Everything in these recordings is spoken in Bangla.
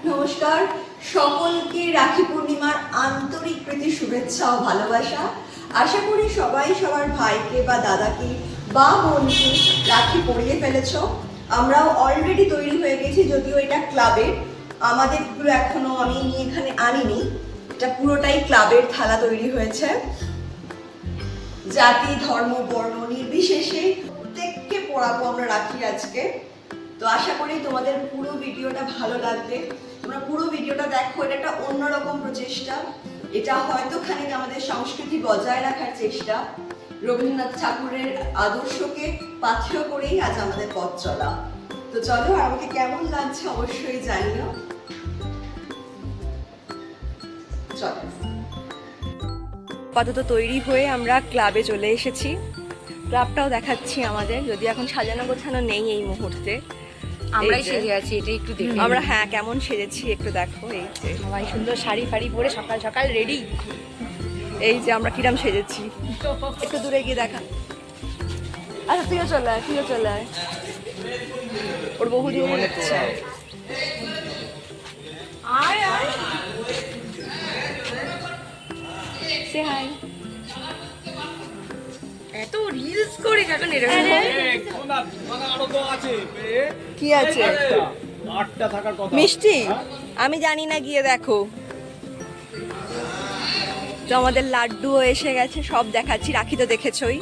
নমস্কার, সকলকে রাখি পূর্ণিমার আন্তরিক প্রীতি শুভেচ্ছা ও ভালোবাসা। আশা করি সবাই সবার ভাইকে বা দাদাকে বা বোনকে রাখি পরিয়ে ফেলেছ। আমরাও অলরেডি তৈরি হয়ে গেছি, যদিও এটা ক্লাবের, আমাদেরগুলো এখনো আমি এখানে আনিনি। এটা পুরোটাই ক্লাবের থালা তৈরি হয়েছে। জাতি, ধর্ম, বর্ণ নির্বিশেষে প্রত্যেককে পরাবো আমরা রাখি আজকে। তো আশা করি তোমাদের পুরো ভিডিওটা ভালো লাগবে। তোমরা পুরো ভিডিওটা দেখো, এটা একটা অন্যরকম প্রচেষ্টা। এটা হয়তো খানিক আমাদের সংস্কৃতি বজায় রাখার চেষ্টা। রবীন্দ্রনাথ ঠাকুরের আদর্শকে পাথেয় করেই আজ আমাদের পথ চলা। তো চলো, আর আমাকে কেমন লাগছে অবশ্যই জানিও। চলো, আপাতত তৈরি হয়ে আমরা ক্লাবে চলে এসেছি। ক্লাবটাও দেখাচ্ছি আমাদের, যদি এখন সাজানো গোছানো নেই এই মুহূর্তে। আমরাই সেজে আছি, এটা একটু দেখি আমরা। হ্যাঁ, কেমন সেজেছি একটু দেখো। এই যে সবাই সুন্দর শাড়ি ফাড়ি পরে সকাল সকাল রেডি। এই যে আমরা কিরম সেজেছি, একটু দূরে গিয়ে দেখা। আচ্ছা, তুইও চলে আয়, তুইও চলে আয়। ওর বহুদিন হচ্ছে। আয় আয় সে হাই। এত রিলস করে এখন এরকম কি আছে? মিষ্টি? আমি জানি না, গিয়ে দেখো। তো আমাদের লাড্ডুও এসে গেছে, সব দেখাচ্ছি। রাখি তো দেখেছই।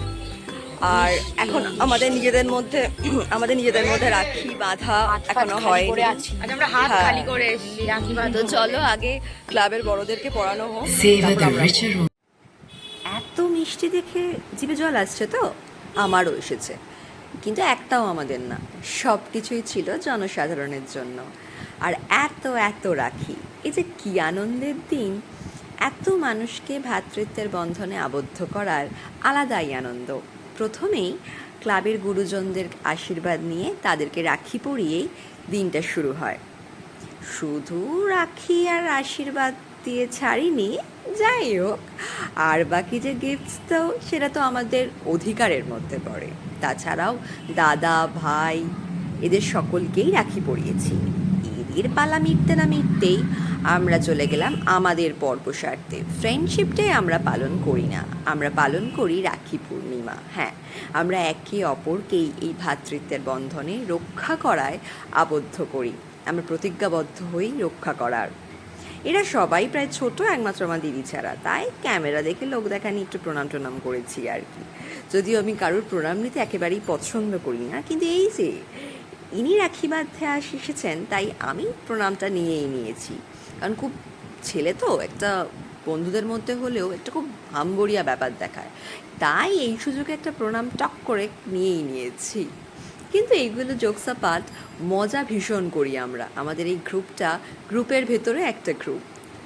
আর এখন আমাদের নিজেদের মধ্যে রাখি বাঁধা এখনো হয়। আজ আমরা হাত খালি করে এসেছি রাখি তো বাঁধো। চলো আগে ক্লাবের বড়দেরকে পড়ানো হোক। এত মিষ্টি দেখে জিভে জল আসছে তো? আমারও এসেছে, কিন্তু একটাও আমাদের না, সব কিছুই ছিল জনসাধারণের জন্য। আর এত এত রাখি, এই যে কি আনন্দের দিন! এত মানুষকে ভ্রাতৃত্বের বন্ধনে আবদ্ধ করার আলাদাই আনন্দ। প্রথমেই ক্লাবের গুরুজনদের আশীর্বাদ নিয়ে তাদেরকে রাখি পরিয়েই দিনটা শুরু হয়। শুধু রাখি আর আশীর্বাদ দিয়ে ছাড়িনি, যাই হোক, আর বাকি যে গিফটস দাও সেটা তো আমাদের অধিকারের মধ্যে পড়ে। তাছাড়াও দাদা, ভাই, এদের সকলকেই রাখি পরিয়েছি। ঈদের পালা মিটতে না মিটতেই আমরা চলে গেলাম আমাদের পর্ব সারতে। ফ্রেন্ডশিপ ডে আমরা পালন করি না, আমরা পালন করি রাখি পূর্ণিমা। হ্যাঁ, আমরা একে অপরকেই এই ভ্রাতৃত্বের বন্ধনে রক্ষা করায় আবদ্ধ করি। আমরা প্রতিজ্ঞাবদ্ধ হই রক্ষা করার। এরা সবাই প্রায় ছোট, একমাত্র আমার দিদি ছাড়া। তাই ক্যামেরা দেখে লোক দেখানি একটু প্রণাম টনাম করেছি আর কি। যদিও আমি কারোর প্রণাম নিতে একেবারেই পছন্দ করি না, কিন্তু এই যে ইনি রাখি বাঁধতে এসেছেন, তাই আমি প্রণামটা নিয়েই নিয়েছি। কারণ খুব ছেলে তো, একটা বন্ধুদের মধ্যে হলেও একটা খুব হামবড়িয়া ব্যাপার দেখায়, তাই এই সুযোগে একটা প্রণাম টক করে নিয়েই নিয়েছি। কিন্তু এইগুলো জোকস আপার্ট, মজা ভীষণ করি আমরা। আমাদের এই গ্রুপের ভেতরে একটা গ্রুপ,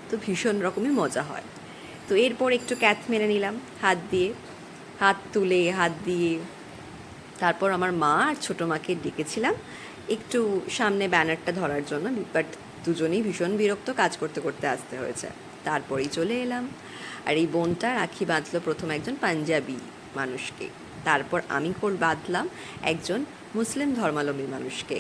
তো ভীষণ রকমই মজা হয়। তো এরপর একটু ক্যাথ মেরে নিলাম হাত তুলে, হাত দিয়ে। তারপর আমার মা আর ছোটো মাকে ডেকেছিলাম একটু সামনে ব্যানারটা ধরার জন্য, বাট দুজনেই ভীষণ বিরক্ত, কাজ করতে করতে আসতে হয়েছে। তারপরেই চলে এলাম। আর এই বোনটা রাখি বাঁধলো প্রথম একজন পাঞ্জাবি মানুষকে, তারপর আমি বাঁধলাম একজন মুসলিম ধর্মাবলম্বী মানুষকে।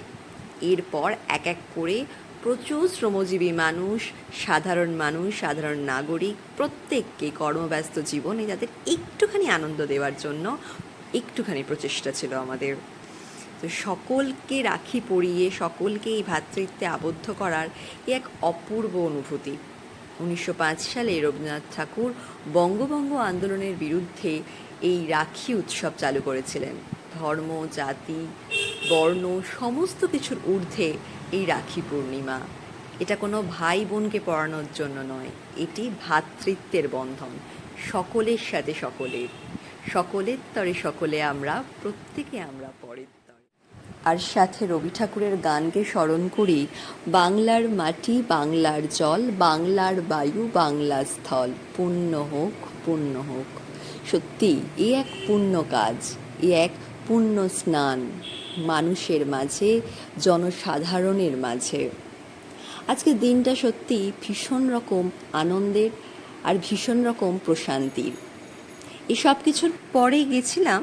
এরপর এক এক করে প্রচুর শ্রমজীবী মানুষ, সাধারণ নাগরিক, প্রত্যেককে কর্মব্যস্ত জীবনে যাদের একটুখানি আনন্দ দেওয়ার জন্য একটুখানি প্রচেষ্টা ছিল আমাদের। তো সকলকে রাখি পরিয়ে সকলকে এই ভ্রাতৃত্বে আবদ্ধ করার এক অপূর্ব অনুভূতি। 1905 সালে রবীন্দ্রনাথ ঠাকুর বঙ্গভঙ্গ আন্দোলনের বিরুদ্ধে এই রাখি উৎসব চালু করেছিলেন। ধর্ম, জাতি, বর্ণ সমস্ত কিছুর ঊর্ধ্বে এই রাখি পূর্ণিমা। এটা কোনো ভাই বোনকে পড়ানোর জন্য নয়, এটি ভ্রাতৃত্বের বন্ধন। সকলের সাথে সকলের তরে সকলে আমরা, প্রত্যেকে আমরা পরের তরে। আর সাথে রবি ঠাকুরের গানকে স্মরণ করি, বাংলার মাটি, বাংলার জল, বাংলার বায়ু, বাংলার স্থল, পুণ্য হোক, পুণ্য হোক। সত্যি এ এক পুণ্য কাজ, এ এক পুণ্য স্নান মানুষের মাঝে, জনসাধারণের মাঝে। আজকের দিনটা সত্যি ভীষণ রকম আনন্দের আর ভীষণ রকম প্রশান্তির। এসব কিছুর পরে গেছিলাম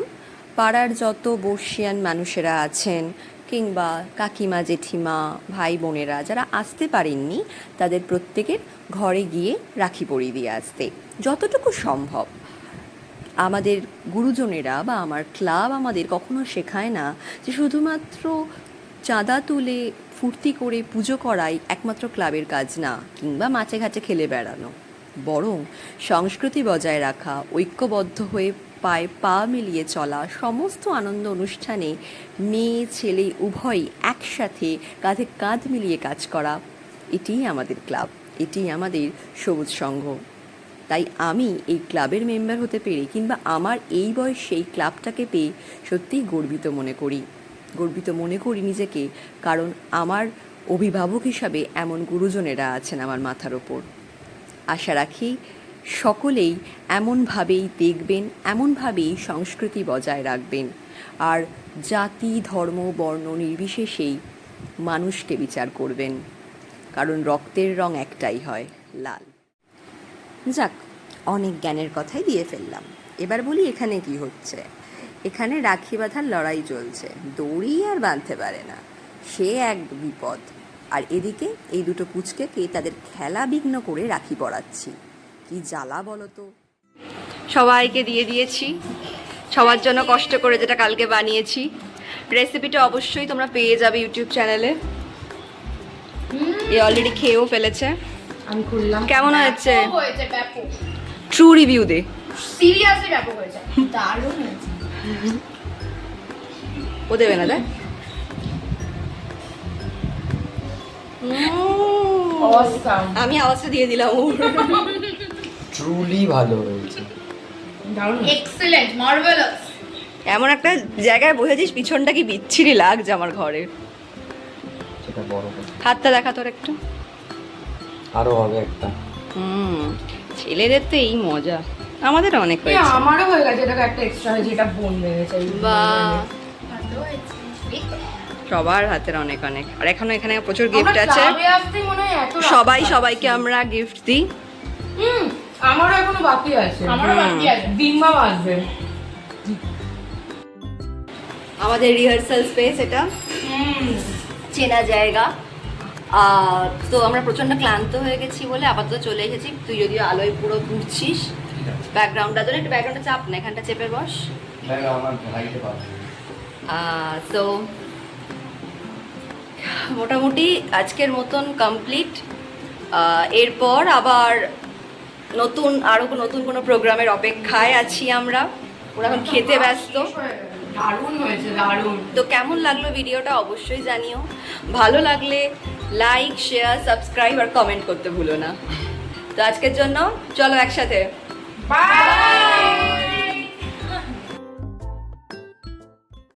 পাড়ার যত বর্ষিয়ান মানুষেরা আছেন, কিংবা কাকিমা জেঠিমা ভাই বোনেরা যারা আসতে পারেননি তাদের প্রত্যেকের ঘরে গিয়ে রাখি পরিয়ে দিয়ে আসতে যতটুকু সম্ভব। আমাদের গুরুজনেরা বা আমার ক্লাব আমাদের কখনো শেখায় না যে শুধুমাত্র চাঁদা তুলে ফুর্তি করে পুজো করাই একমাত্র ক্লাবের কাজ না, কিংবা মাছে ঘাটে খেলে বেড়ানো, বরং সংস্কৃতি বজায় রাখা, ঐক্যবদ্ধ হয়ে পায়ে পা মিলিয়ে চলা, সমস্ত আনন্দ অনুষ্ঠানে মেয়ে ছেলে উভয়ই একসাথে কাঁধে কাঁধ মিলিয়ে কাজ করা, এটিই আমাদের ক্লাব, এটিই আমাদের সবুজ সংঘ। তাই আমি এই ক্লাবের মেম্বার হতে পেরে কিংবা আমার এই বয়সে এই ক্লাবটাকে পেয়ে সত্যিই গর্বিত মনে করি নিজেকে, কারণ আমার অভিভাবক হিসাবে এমন গুরুজনেরা আছেন আমার মাথার ওপর। আশা রাখি সকলেই এমনভাবেই দেখবেন, এমনভাবেই সংস্কৃতি বজায় রাখবেন, আর জাতি ধর্ম বর্ণ নির্বিশেষেই মানুষকে বিচার করবেন, কারণ রক্তের রং একটাই হয়, লাল। যাক, অনেক জ্ঞানের কথাই দিয়ে ফেললাম। এবার বলি এখানে কি হচ্ছে। এখানে রাখি বাঁধার লড়াই চলছে, দড়ি আর বাঁধতে পারে না, সে এক বিপদ। আর এদিকে এই দুটো পুচকেকে তাদের খেলা বিঘ্ন করে রাখি পরাচ্ছি, কি জ্বালা বলো তো। সবাইকে দিয়ে দিয়েছি, সবার জন্য কষ্ট করে যেটা কালকে বানিয়েছি। রেসিপিটা অবশ্যই তোমরা পেয়ে যাবে ইউটিউব চ্যানেলে। এ অলরেডি খেয়েও ফেলেছে। আমি খুললাম, কেমন হয়েছে? হয়েছে ব্যাপক, ট্রু রিভিউ দে। সিরিয়াসলি ব্যাপক হয়েছে, দারুণ হয়েছে। ও দেবে না দেখ। Awesome. আমি আওয়াজটা দিয়ে দিলাম ওর। ট্রুলি ভালো হয়েছে। দারুণ, এক্সেলেন্ট, মার্ভেলাস। এমন একটা জায়গায় বসেছিস পিছনটা কি বিচ্ছিরি লাগছে আমার ঘরে। সেটা বড় কথা। হাতটা দেখা তোর একটু। আরো হবে একটা। ছেলেদের তো এই মজা, আমাদের অনেক হয়েছে। আমারও হয়ে গেছে, এটা একটা এক্সট্রা হয়েছে, এটা বোন লেগেছে। বাহ, সবার হাতের অনেক অনেক। আর এখনো এখানে প্রচুর গিফট আছে, সবাই সবাইকে আমরা গিফট দিই। আমারও এখনো বাকি আছে, বিম্বাম আসবে। আমাদের রিহার্সাল স্পেস এটা, চেনা জায়গা। তো আমরা প্রচন্ড ক্লান্ত হয়ে গেছি বলে আপাতত চলে এসেছি। তুই যদিও আলোয় পুরো ঘুরছিস, ব্যাকগ্রাউন্ডটা ধরে একটু ব্যাকগ্রাউন্ডে চাপ না, এখানটা চেপে বস। তো মোটামুটি আজকের মতন কমপ্লিট। এরপর আবার আরও নতুন কোনো প্রোগ্রামের অপেক্ষায় আছি আমরা। ওরা এখন খেতে ব্যস্ত। দারুণ হয়েছে, দারুণ। তো কেমন লাগলো ভিডিওটা অবশ্যই জানিও। ভালো লাগলে লাইক শেয়ার সাবস্ক্রাইব আর কমেন্ট করতে ভুলো না। তো আজকের জন্য চলো একসাথে বাই।